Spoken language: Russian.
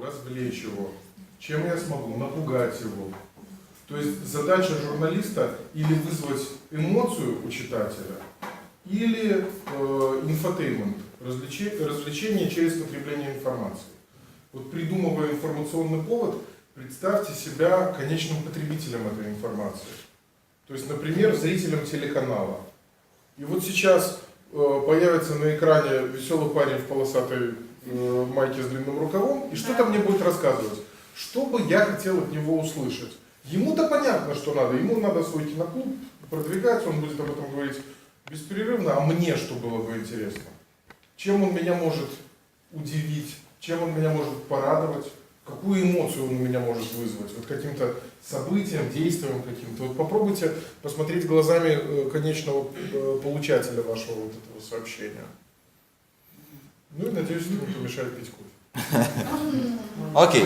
развлечь его. Чем я смогу? Напугать его. То есть задача журналиста или вызвать эмоцию у читателя, или инфотеймент, развлечение через потребление информации. Вот придумывая информационный повод, представьте себя конечным потребителем этой информации. То есть, например, зрителем телеканала. И вот сейчас появится на экране веселый парень в полосатой майке с длинным рукавом, и что-то мне будет рассказывать. Что бы я хотел от него услышать? Ему-то понятно, что надо. Ему надо свой киноклуб продвигать, он будет об этом говорить бесперерывно. А мне что было бы интересно? Чем он меня может удивить? Чем он меня может порадовать? Какую эмоцию он у меня может вызвать? Вот каким-то событием, действием каким-то. Вот попробуйте посмотреть глазами конечного получателя вашего вот этого сообщения. Ну и надеюсь, что не помешает пить кофе. Окей.